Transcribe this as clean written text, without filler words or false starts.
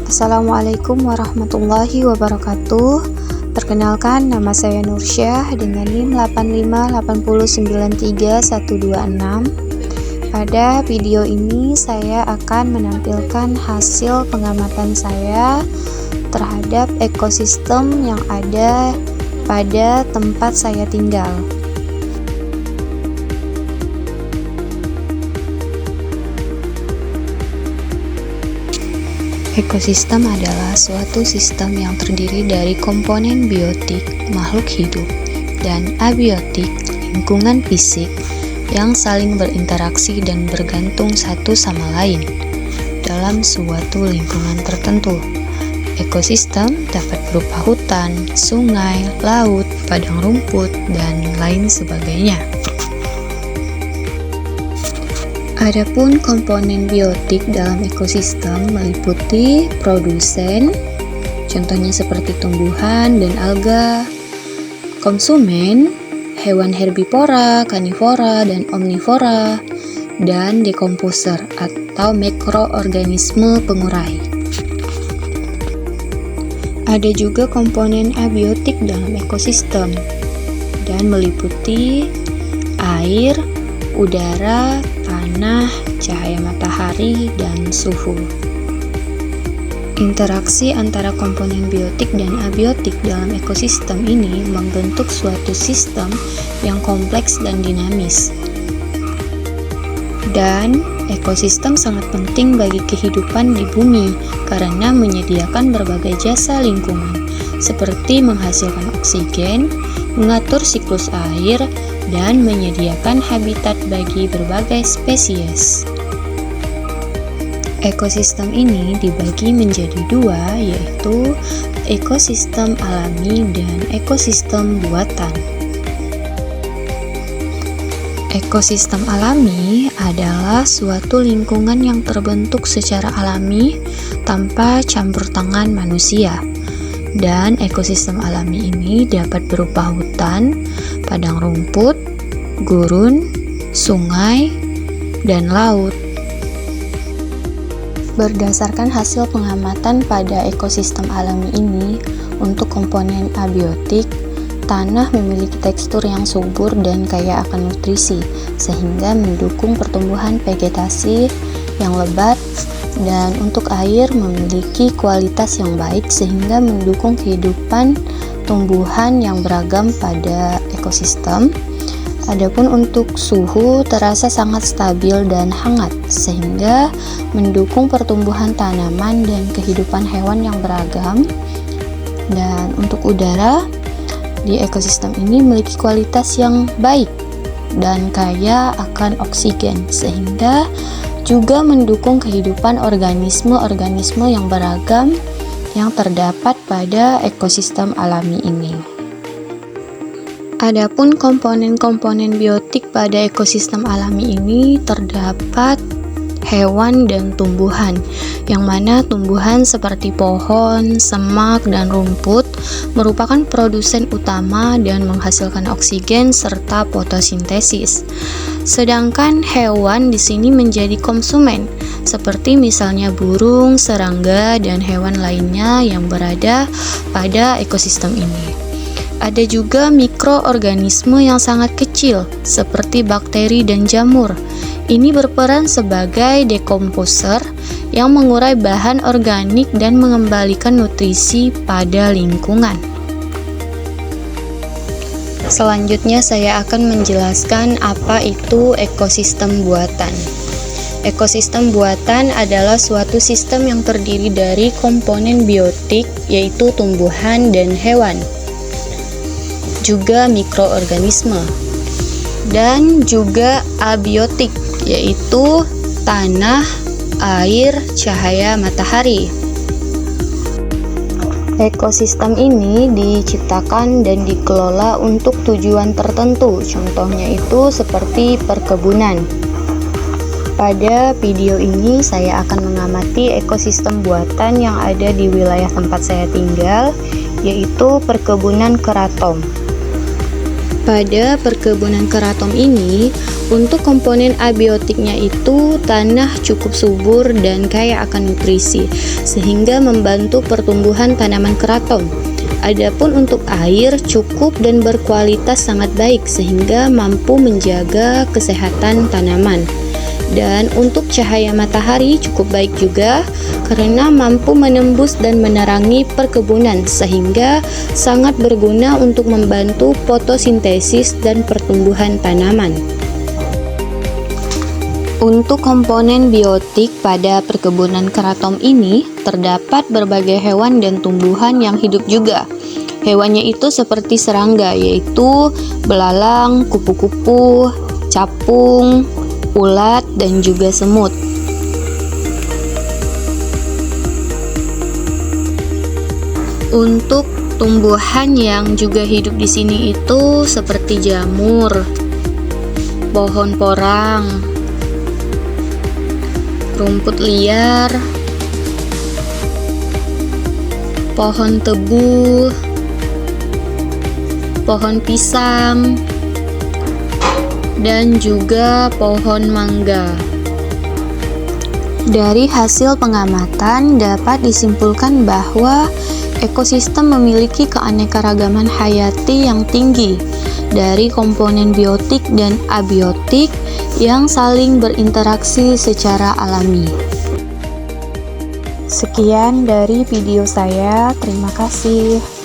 Assalamualaikum warahmatullahi wabarakatuh. Perkenalkan, nama saya Nursyah dengan NIM 858093126. Pada video ini saya akan menampilkan hasil pengamatan saya terhadap ekosistem yang ada pada tempat saya tinggal. Ekosistem adalah suatu sistem yang terdiri dari komponen biotik, makhluk hidup, dan abiotik, lingkungan fisik, yang saling berinteraksi dan bergantung satu sama lain dalam suatu lingkungan tertentu. Ekosistem dapat berupa hutan, sungai, laut, padang rumput, dan lain sebagainya. Adapun komponen biotik dalam ekosistem meliputi produsen, contohnya seperti tumbuhan dan alga, konsumen, hewan herbivora, karnivora, dan omnivora, dan dekomposer atau mikroorganisme pengurai. Ada juga komponen abiotik dalam ekosistem dan meliputi air, udara, tanah, cahaya matahari, dan suhu. Interaksi antara komponen biotik dan abiotik dalam ekosistem ini membentuk suatu sistem yang kompleks dan dinamis. Dan ekosistem sangat penting bagi kehidupan di bumi karena menyediakan berbagai jasa lingkungan seperti menghasilkan oksigen, mengatur siklus air, dan menyediakan habitat bagi berbagai spesies. Ekosistem ini dibagi menjadi dua, yaitu ekosistem alami dan ekosistem buatan. Ekosistem alami adalah suatu lingkungan yang terbentuk secara alami tanpa campur tangan manusia. Dan ekosistem alami ini dapat berupa hutan, padang rumput, gurun, sungai, dan laut. Berdasarkan hasil pengamatan pada ekosistem alami ini, untuk komponen abiotik, tanah memiliki tekstur yang subur dan kaya akan nutrisi, sehingga mendukung pertumbuhan vegetasi yang lebat, dan untuk air memiliki kualitas yang baik sehingga mendukung kehidupan tumbuhan yang beragam pada ekosistem. Adapun untuk suhu terasa sangat stabil dan hangat sehingga mendukung pertumbuhan tanaman dan kehidupan hewan yang beragam. Dan untuk udara di ekosistem ini memiliki kualitas yang baik dan kaya akan oksigen sehingga juga mendukung kehidupan organisme-organisme yang beragam yang terdapat pada ekosistem alami ini. Adapun komponen-komponen biotik pada ekosistem alami ini terdapat hewan dan tumbuhan, yang mana tumbuhan seperti pohon, semak, dan rumput merupakan produsen utama dan menghasilkan oksigen serta fotosintesis. Sedangkan hewan di sini menjadi konsumen, seperti misalnya burung, serangga, dan hewan lainnya yang berada pada ekosistem ini. Ada juga mikroorganisme yang sangat kecil, seperti bakteri dan jamur. Ini berperan sebagai dekomposer yang mengurai bahan organik dan mengembalikan nutrisi pada lingkungan. Selanjutnya saya akan menjelaskan apa itu ekosistem buatan. Ekosistem buatan adalah suatu sistem yang terdiri dari komponen biotik, yaitu tumbuhan dan hewan, juga mikroorganisme, dan juga abiotik, yaitu tanah, air, cahaya matahari. Ekosistem ini diciptakan dan dikelola untuk tujuan tertentu, contohnya itu seperti perkebunan. Pada video ini saya akan mengamati ekosistem buatan yang ada di wilayah tempat saya tinggal, yaitu perkebunan keraton. Pada perkebunan keraton ini, Untuk komponen abiotiknya itu, tanah cukup subur dan kaya akan nutrisi, sehingga membantu pertumbuhan tanaman keraton. Adapun untuk air, cukup dan berkualitas sangat baik, sehingga mampu menjaga kesehatan tanaman. Dan untuk cahaya matahari cukup baik juga, karena mampu menembus dan menerangi perkebunan, sehingga sangat berguna untuk membantu fotosintesis dan pertumbuhan tanaman. Untuk komponen biotik pada perkebunan keraton ini, terdapat berbagai hewan dan tumbuhan yang hidup juga. Hewannya itu seperti serangga, yaitu belalang, kupu-kupu, capung, ulat, dan juga semut. Untuk tumbuhan yang juga hidup di sini itu seperti jamur, pohon porang, rumput liar, pohon tebu, pohon pisang, dan juga pohon mangga. Dari hasil pengamatan dapat disimpulkan bahwa ekosistem memiliki keanekaragaman hayati yang tinggi dari komponen biotik dan abiotik yang saling berinteraksi secara alami. Sekian dari video saya, terima kasih.